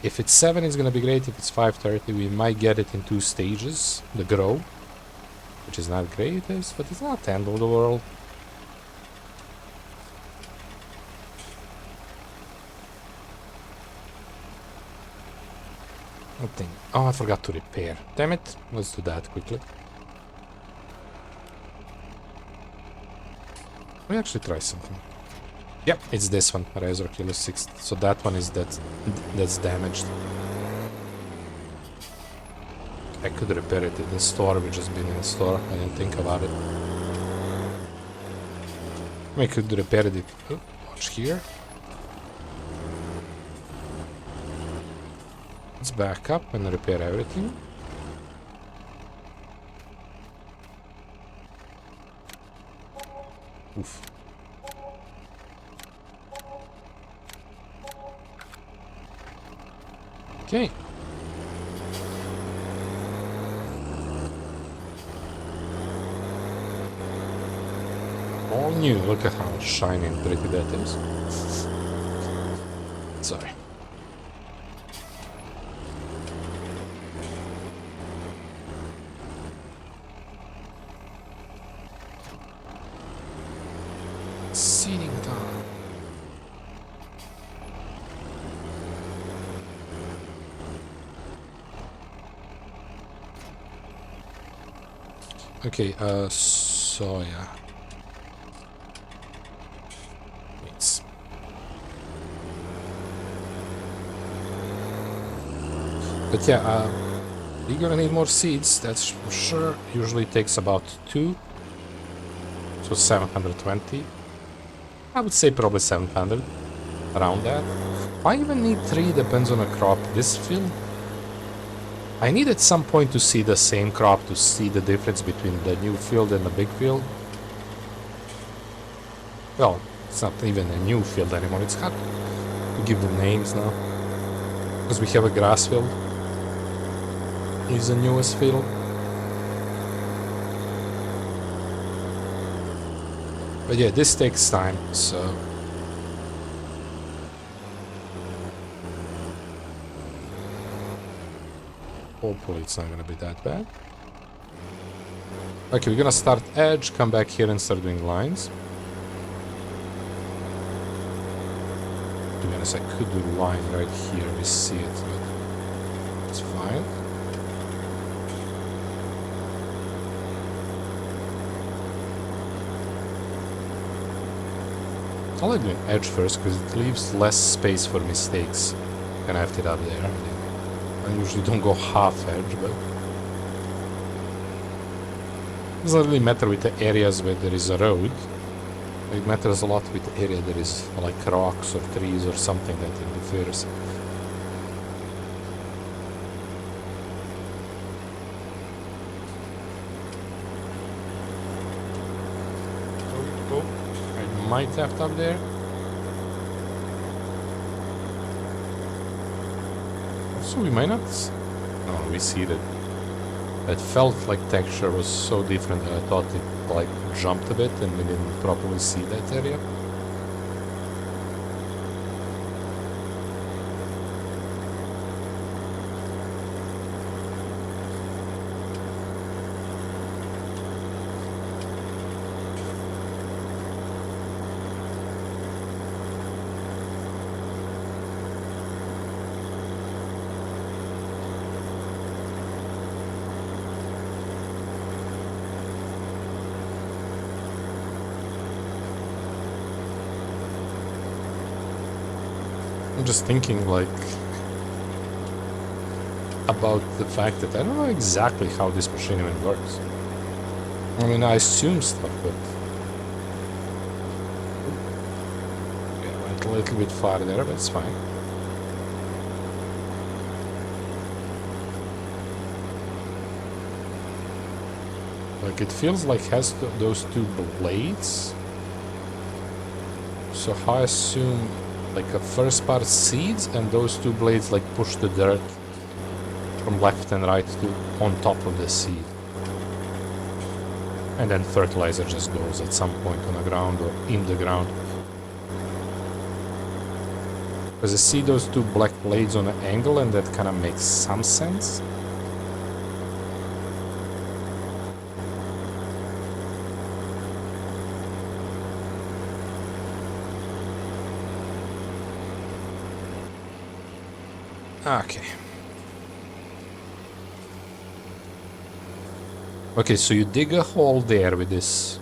If it's 7, it's gonna be great. If it's 530, we might get it in 2 stages. The grow, which is not greatest, but it's not the end of the world. Nothing. Oh, I forgot to repair. Damn it. Let's do that quickly. Let me actually try something. Yep, it's this one, Razor Killer 6. So that one is that's damaged. I could repair it in the store. We've just been in the store. I didn't think about it. I could repair it. Oh, watch here. Let's back up and repair everything. Oof. Okay. All new. Look at how shiny and pretty that is. Sorry. Seating time. Okay, so yeah. Wait. But yeah, you're gonna need more seeds, that's for sure. Usually takes about 2. So 720. I would say probably 700. Around that. I even need 3, depends on the crop. This field, I need at some point to see the same crop, to see the difference between the new field and the big field. Well, it's not even a new field anymore, it's hard to give the names now. Because we have a grass field. It's the newest field. But yeah, this takes time, so... hopefully it's not gonna be that bad. Okay, we're gonna start edge, come back here and start doing lines. To be honest, I could do line right here, we see it, but it's fine. I like doing edge first because it leaves less space for mistakes. Can I have it up there? I usually don't go half edge, but it doesn't really matter with the areas where there is a road. It matters a lot with the area there is like rocks or trees or something that interferes. Oh, I might have it up there. So we might not... No, we see that. That felt like texture was so different that I thought it like jumped a bit and we didn't properly see that area. I'm just thinking like about the fact that I don't know exactly how this machine even works. I mean, I assume stuff, but yeah, I went a little bit far there, but it's fine. Like it feels like it has those 2 blades. So I assume like a first part seeds and those 2 blades like push the dirt from left and right to on top of the seed. And then fertilizer just goes at some point on the ground or in the ground. Because I see those two black blades on an angle, and that kind of makes some sense. Okay. Okay, so you dig a hole there with this.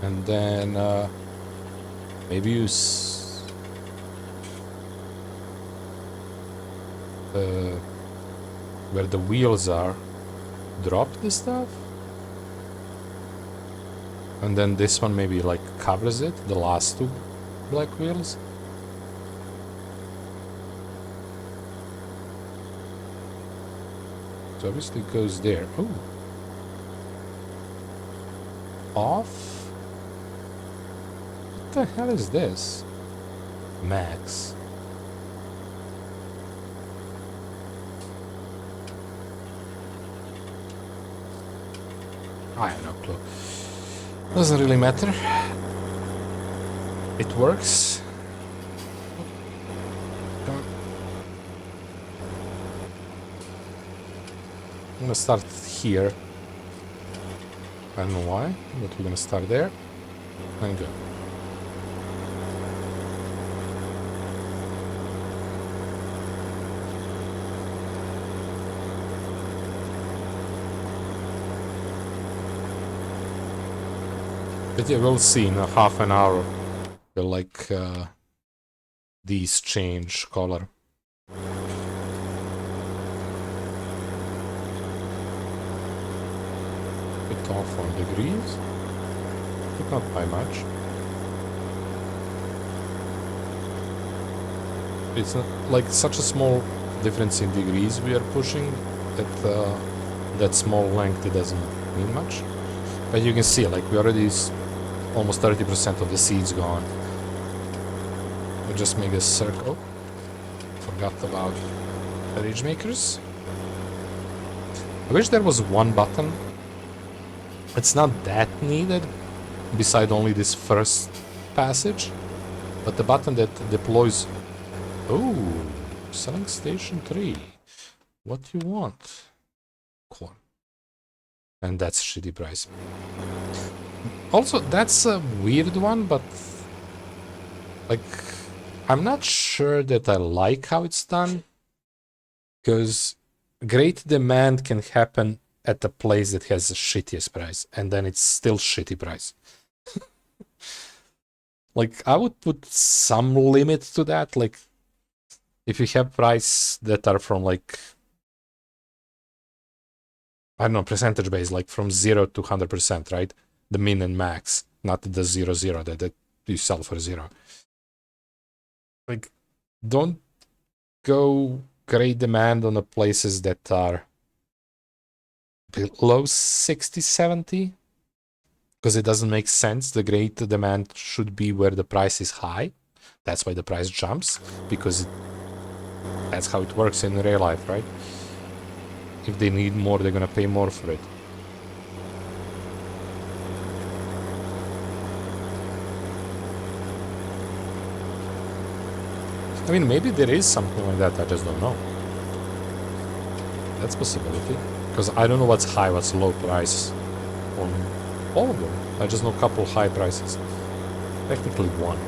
And then maybe you where the wheels are, drop the stuff. And then this one maybe like covers it, the last two black wheels. So obviously it goes there. Oh. Off? What the hell is this? Max. I have no clue. Doesn't really matter. It works. I'm gonna start here. I don't know why, but we're gonna start there and go. But yeah, we'll see in a half an hour. We'll like these change color. Bit off on degrees, but not by much. It's not like such a small difference in degrees we are pushing that that small length, it doesn't mean much. But you can see, like, we already almost 30% of the seeds gone. We just make a circle. Forgot about the ridge makers. I wish there was one button. It's not that needed, beside only this first passage. But the button that deploys... Oh, selling station 3. What do you want? Corn. And that's shitty price. Also, that's a weird one, but like, I'm not sure that I like how it's done, because great demand can happen at a place that has the shittiest price, and then it's still shitty price. Like, I would put some limit to that. Like, if you have price that are from like, I don't know, percentage base, like from 0 to 100%, right? The min and max, not the 0 that you sell for 0. Like, don't go great demand on the places that are below 60, 70, because it doesn't make sense. The great demand should be where the price is high. That's why the price jumps, because that's how it works in real life, right? If they need more, they're gonna pay more for it. I mean, maybe there is something like that, I just don't know. That's a possibility. Because I don't know what's high, what's low price on all of them. I just know a couple high prices. Technically one.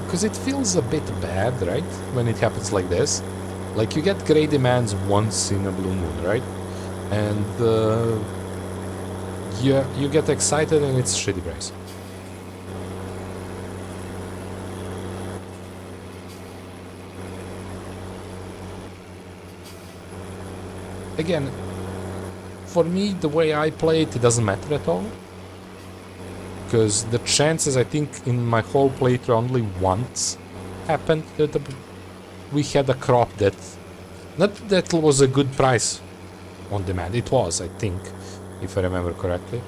Because it feels a bit bad, right? When it happens like this. Like, you get great demands once in a blue moon, right? And you get excited and it's shitty price. Again, for me, the way I play it, it doesn't matter at all. Because the chances, I think, in my whole playthrough only once happened that we had a crop that... Not that was a good price on demand. It was, I think, if I remember correctly.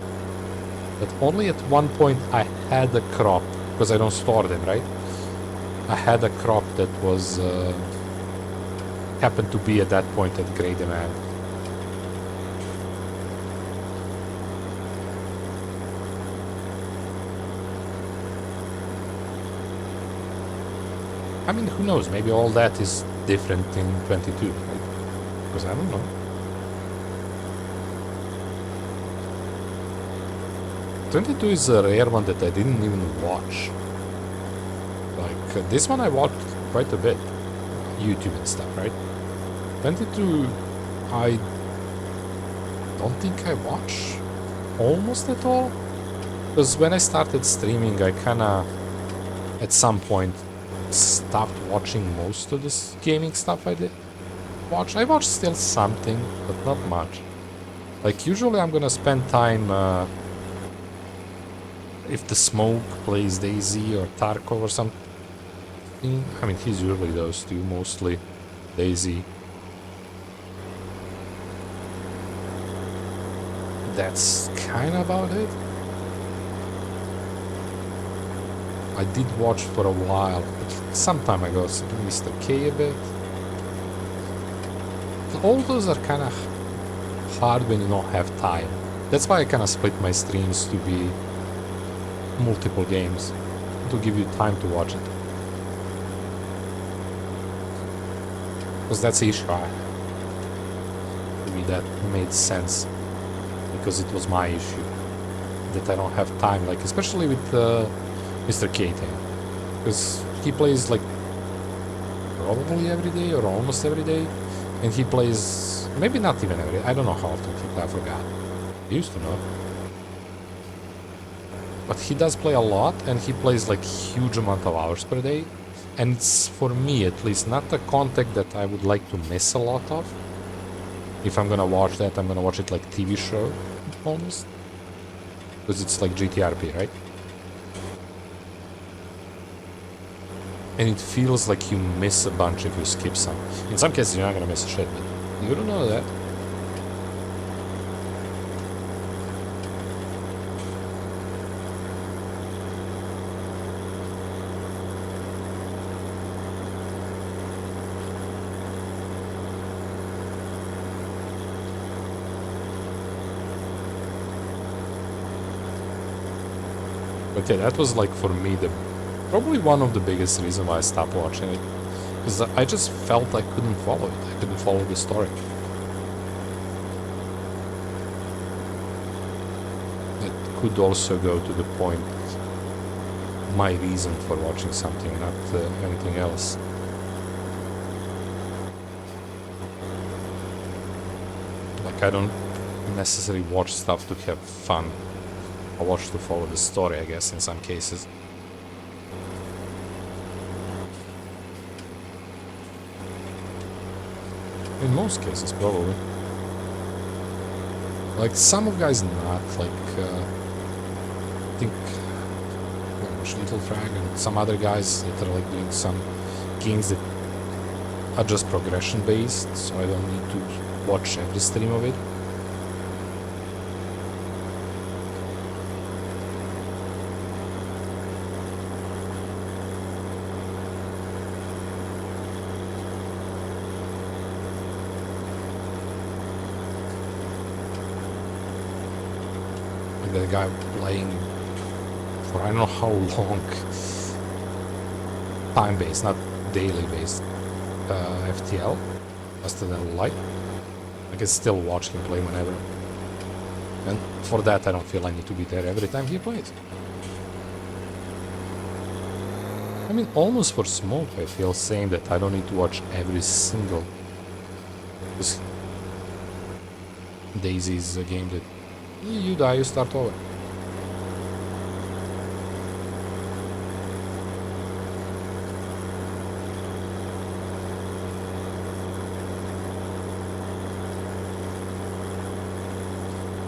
But only at one point I had a crop, because I don't store them, right? I had a crop that was happened to be at that point at great demand. I mean, who knows? Maybe all that is different in 22, right? Because I don't know. '22 is a rare one that I didn't even watch. Like, this one I watched quite a bit. YouTube and stuff, right? 22, I don't think I watch almost at all. Because when I started streaming, I kinda, at some point, stopped watching most of this gaming stuff I did watch. I watched still something, but not much. Like, usually I'm gonna spend time, if the Smoke plays Daisy or Tarkov or something. I mean, he's usually those two, mostly Daisy. That's kind of about it. I did watch for a while, but some time ago, Mr. K a bit. All those are kind of hard when you don't have time. That's why I kind of split my streams to be multiple games, to give you time to watch it. Because that's the issue. To me, that made sense. Because it was my issue. That I don't have time, like, especially with Mr. K thing. Because he plays, like, probably every day or almost every day. And he plays, maybe not even every day. I don't know how often he plays, I forgot. I used to know. But he does play a lot, and he plays, like, huge amount of hours per day. And it's, for me at least, not a content that I would like to miss a lot of. If I'm gonna watch that, I'm gonna watch it like TV show, almost. Because it's like GTRP, right? And it feels like you miss a bunch if you skip some. In some cases, you're not gonna miss a shit, but you don't know that. But yeah, that was like for me probably one of the biggest reasons why I stopped watching it. Because I just felt I couldn't follow it. I couldn't follow the story. It could also go to the point, my reason for watching something, not anything else. Like, I don't necessarily watch stuff to have fun. I watch to follow the story, I guess, in some cases. In most cases, probably. Like, some of guys not, like, I think, Little Frag and some other guys that are, like, doing some games that are just progression-based, so I don't need to watch every stream of it. The guy playing for I don't know how long, time-based, not daily-based, FTL, faster than light. I can still watch him play whenever. And for that I don't feel I need to be there every time he plays. I mean, almost for Smoke I feel saying that I don't need to watch every single... Because Daisy is a game that you die, you start over.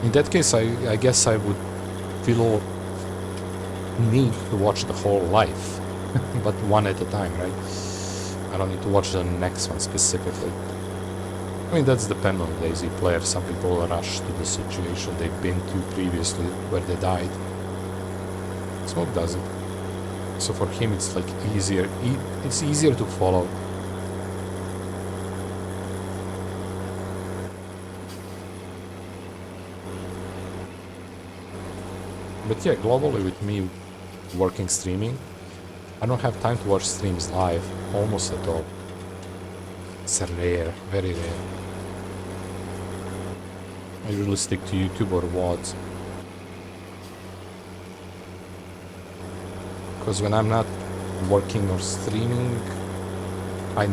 In that case, I guess I would feel need to watch the whole life, but one at a time, right? I don't need to watch the next one specifically. I mean, that's dependent on Daisy player. Some people rush to the situation they've been to previously where they died. Smoke does it. So for him it's like easier, it's easier to follow. But yeah, globally with me working streaming, I don't have time to watch streams live, almost at all. It's rare, very rare. I usually stick to YouTube or VODs. Because when I'm not working or streaming, I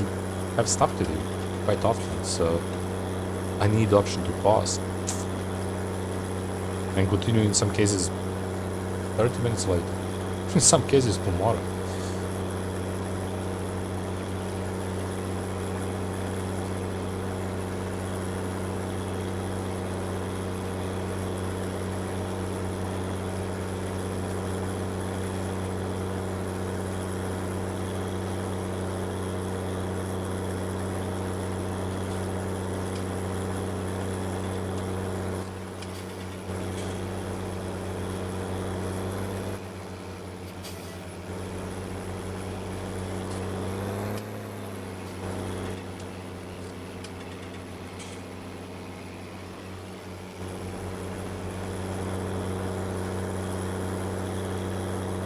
have stuff to do quite often, so I need the option to pause. And continue in some cases 30 minutes later. In some cases tomorrow.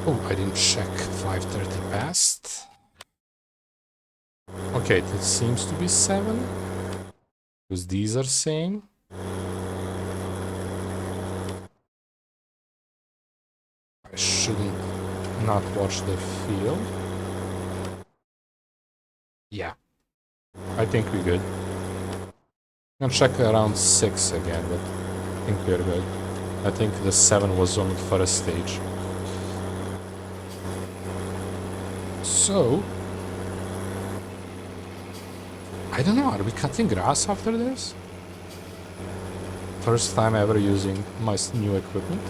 Oh, I didn't check 5:30 past. Okay, it seems to be 7. Because these are same. I shouldn't not watch the field. Yeah. I think we're good. I'm gonna check around 6 again, but I think we're good. I think the 7 was on the first stage. So, I don't know, are we cutting grass after this? First time ever using my new equipment.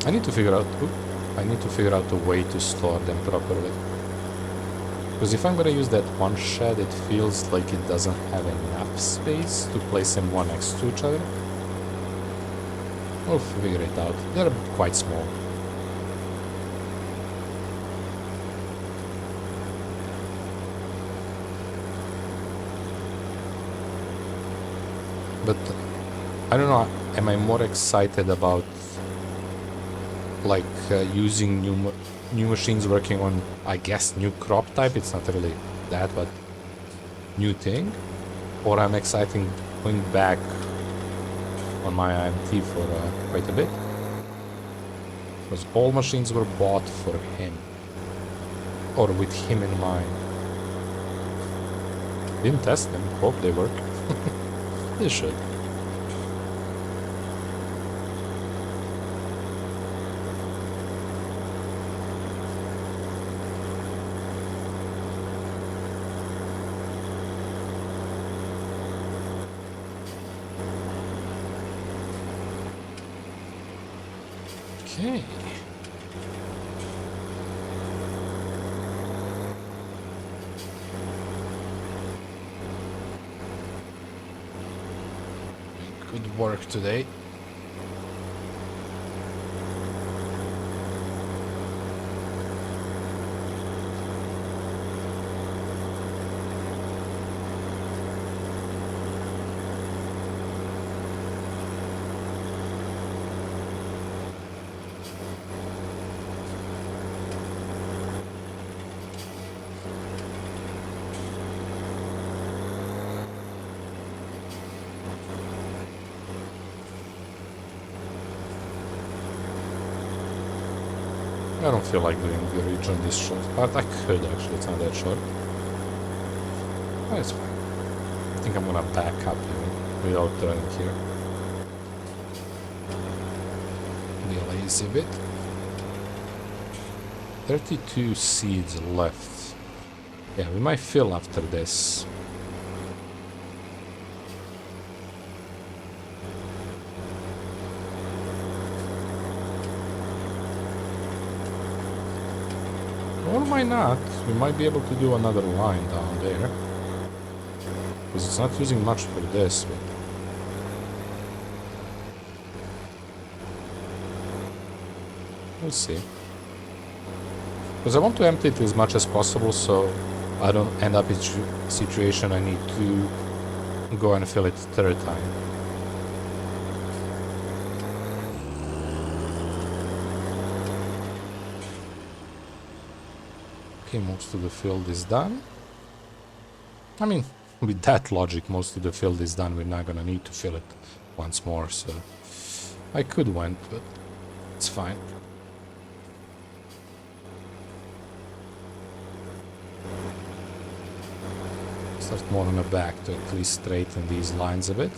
I need to figure out a way to store them properly. Because if I'm gonna use that one shed, it feels like it doesn't have enough space to place them one next to each other. We'll figure it out. They're quite small. But I don't know, am I more excited about like using new machines working on, I guess, new crop type? It's not really that, but new thing. Or I'm excited going back on my IMT for quite a bit. Because all machines were bought for him. Or with him in mind. Didn't test them, hope they work. They should. Okay. Good work today. I don't feel like doing the ridge on this short part. I could actually, it's not that short. But it's fine. I think I'm gonna back up even without turning here. Be lazy a bit. 32 seeds left. Yeah, we might fill after this. Or why not? We might be able to do another line down there. Because it's not using much for this, but... We'll see. Because I want to empty it as much as possible so I don't end up in a situation I need to go and fill it third time. Okay, most of the field is done. I mean, with that logic, most of the field is done. We're not gonna need to fill it once more, so I could went, but it's fine. Start more on the back to at least straighten these lines a bit.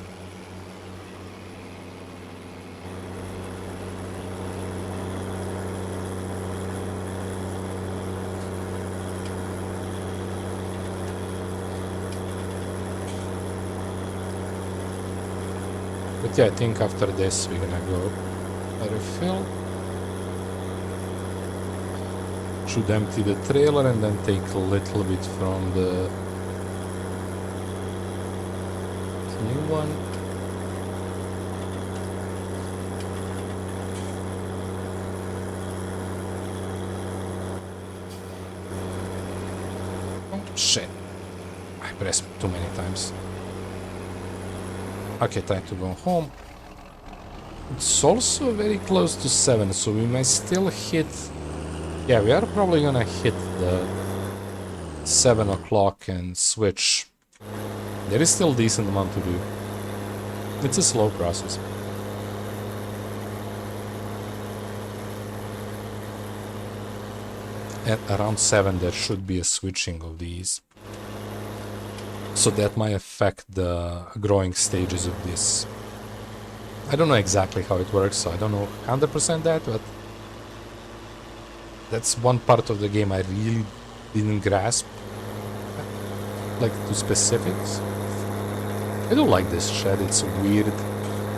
But yeah, I think after this we're gonna go refill. Should empty the trailer and then take a little bit from the new one. Oh shit. I pressed too many times. Okay, time to go home. It's also very close to 7, so we may still hit... Yeah, we are probably gonna hit the 7 o'clock and switch. There is still a decent amount to do. It's a slow process. At around 7 there should be a switching of these. So that might affect the growing stages of this. I don't know exactly how it works, so I don't know 100% that, but that's one part of the game I really didn't grasp, like to specifics. I do like this shed, it's weird.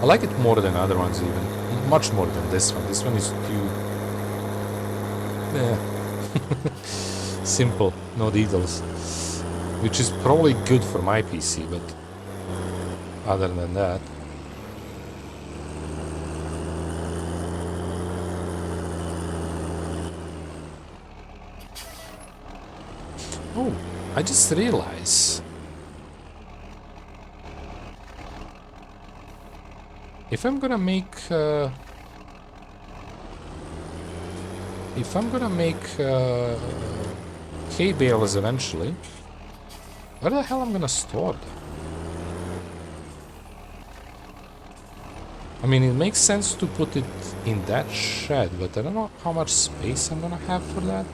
I like it more than other ones even. Much more than this one. This one is too... simple, no details. Which is probably good for my PC, but other than that... Oh, I just realized... If I'm gonna make... hay bales eventually, where the hell I'm gonna store them? I mean, it makes sense to put it in that shed, but I don't know how much space I'm gonna have for that.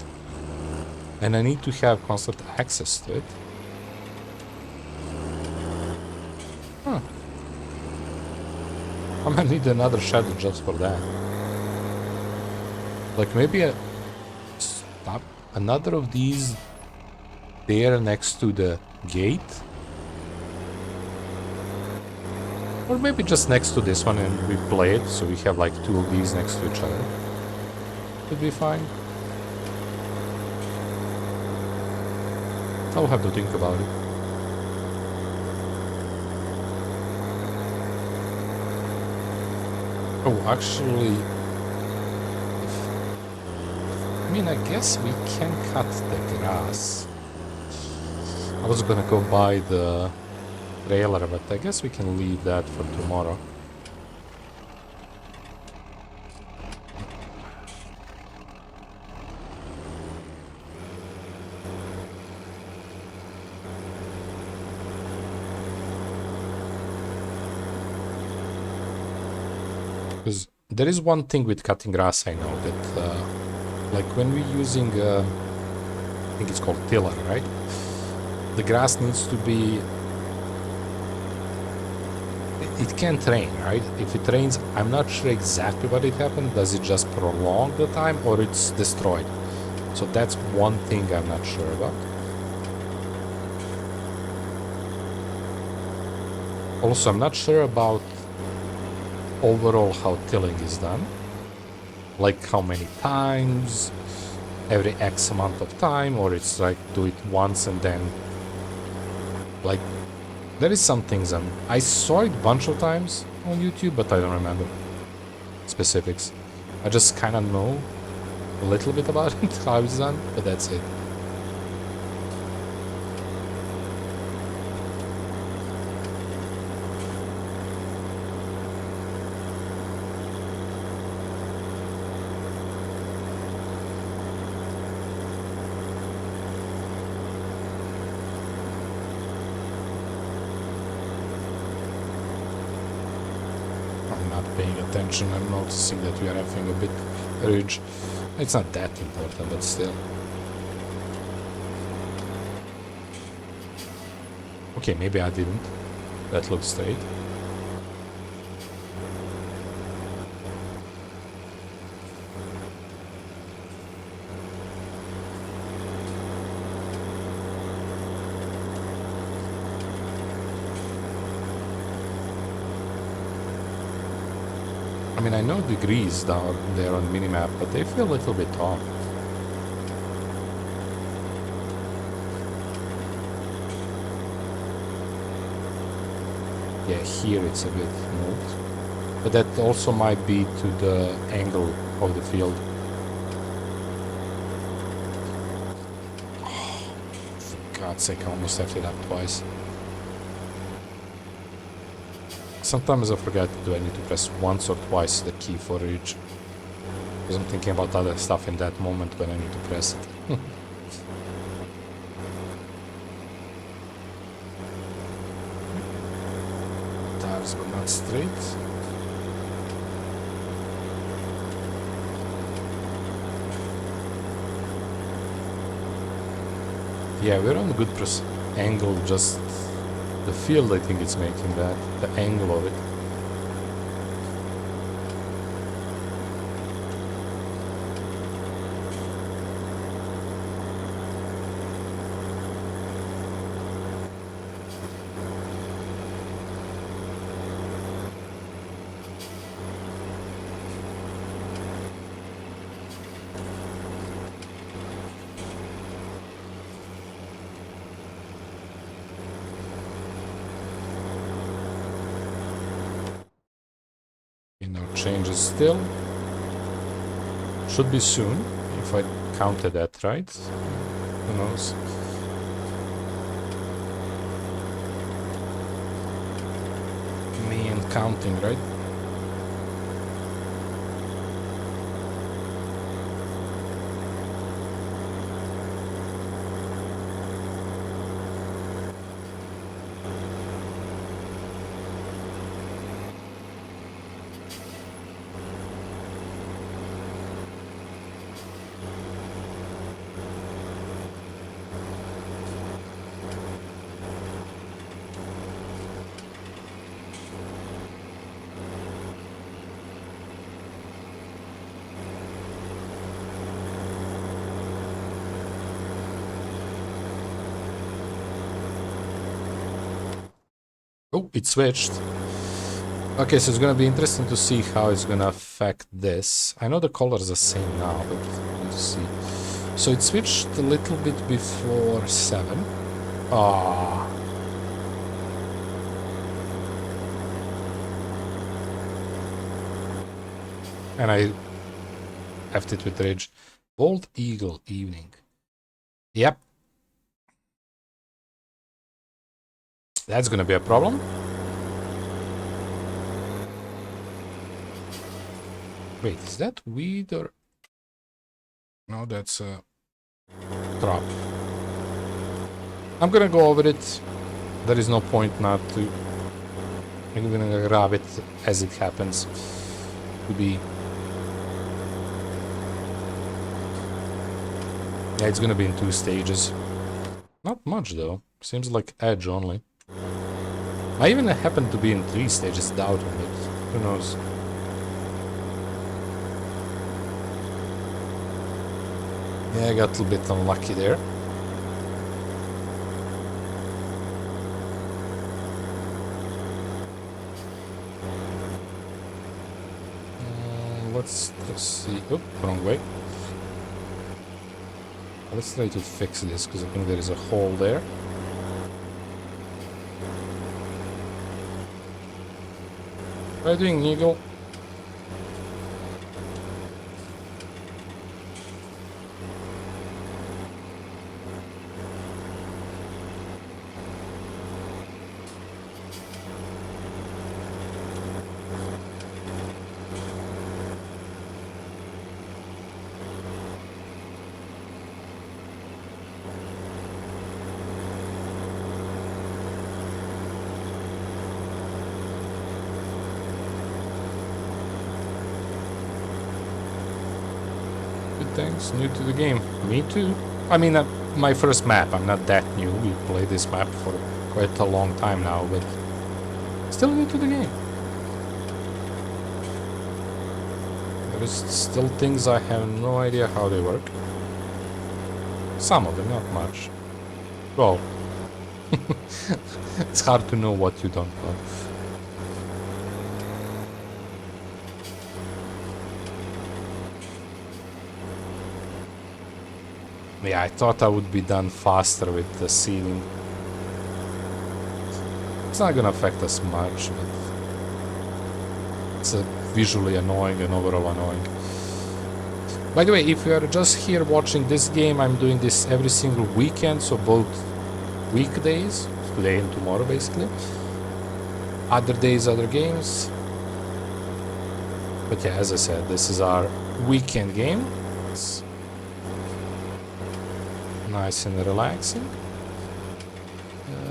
And I need to have constant access to it. Huh. I might need another shed just for that. Like maybe stop another of these there next to the gate, or maybe just next to this one and we play it so we have like 2 of these next to each other. Could be fine. I'll have to think about it. Oh, actually, I mean, I guess we can cut the grass. I was gonna go buy the trailer, but I guess we can leave that for tomorrow. Because there is one thing with cutting grass I know, that like when we're using, I think it's called tiller, right? The grass needs to be... It can't rain, right? If it rains, I'm not sure exactly what it happened. Does it just prolong the time or it's destroyed? So that's one thing I'm not sure about. Also, I'm not sure about overall how tilling is done. Like how many times, every X amount of time, or it's like do it once and then... Like, there is some things I saw it a bunch of times on YouTube, but I don't remember specifics. I just kind of know a little bit about it, how it's done, but that's it. Paying attention and noticing that we are having a bit ridge. It's not that important, but still. Okay, maybe I didn't. That looks straight. I mean, I know degrees down there on minimap, but they feel a little bit off. Yeah, here it's a bit moved. But that also might be to the angle of the field. Oh, for God's sake, I almost left it up twice. Sometimes I forget, do I need to press once or twice the key for each? Because I'm thinking about other stuff in that moment when I need to press it. Tires were not straight. Yeah, we're on a good angle, just the field I think it's making that, the angle of it. Changes still. Should be soon, if I counted that right. Who knows? Me and counting, right? Oh, it switched. Okay, so it's gonna be interesting to see how it's gonna affect this. I know the colors are the same now, but let's see. So it switched a little bit before 7. Ah. And I left it with Ridge. Bald Eagle Evening. Yep. That's gonna be a problem. Wait, is that weed or... No, that's a drop. I'm gonna go over it. There is no point not to. I'm gonna grab it as it happens to be. Yeah, it's gonna be in 2 stages. Not much though. Seems like edge only. I even happen to be in 3 stages, doubting it. Who knows? Yeah, I got a little bit unlucky there. Let's just see. Oh, wrong way. Let's try to fix this, because I think there is a hole there. Try doing eagle. It's new to the game. Me too. I mean, my first map. I'm not that new. We played this map for quite a long time now, but still new to the game. There's still things I have no idea how they work. Some of them, not much. Well, it's hard to know what you don't know. Yeah, I thought I would be done faster with the seeding. It's not gonna affect us much, but it's visually annoying and overall annoying. By the way, if you are just here watching this game, I'm doing this every single weekend, so both weekdays, today and tomorrow basically. Other days, other games. But yeah, as I said, this is our weekend game. It's nice and relaxing.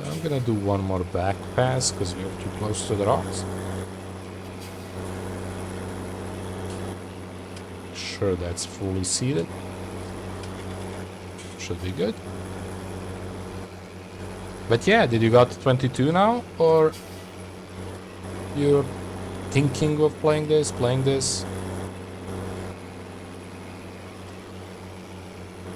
I'm gonna do one more back pass because we are too close to the rocks. Sure, that's fully seated. Should be good. But yeah, did you got 22 now, or you're thinking of playing this?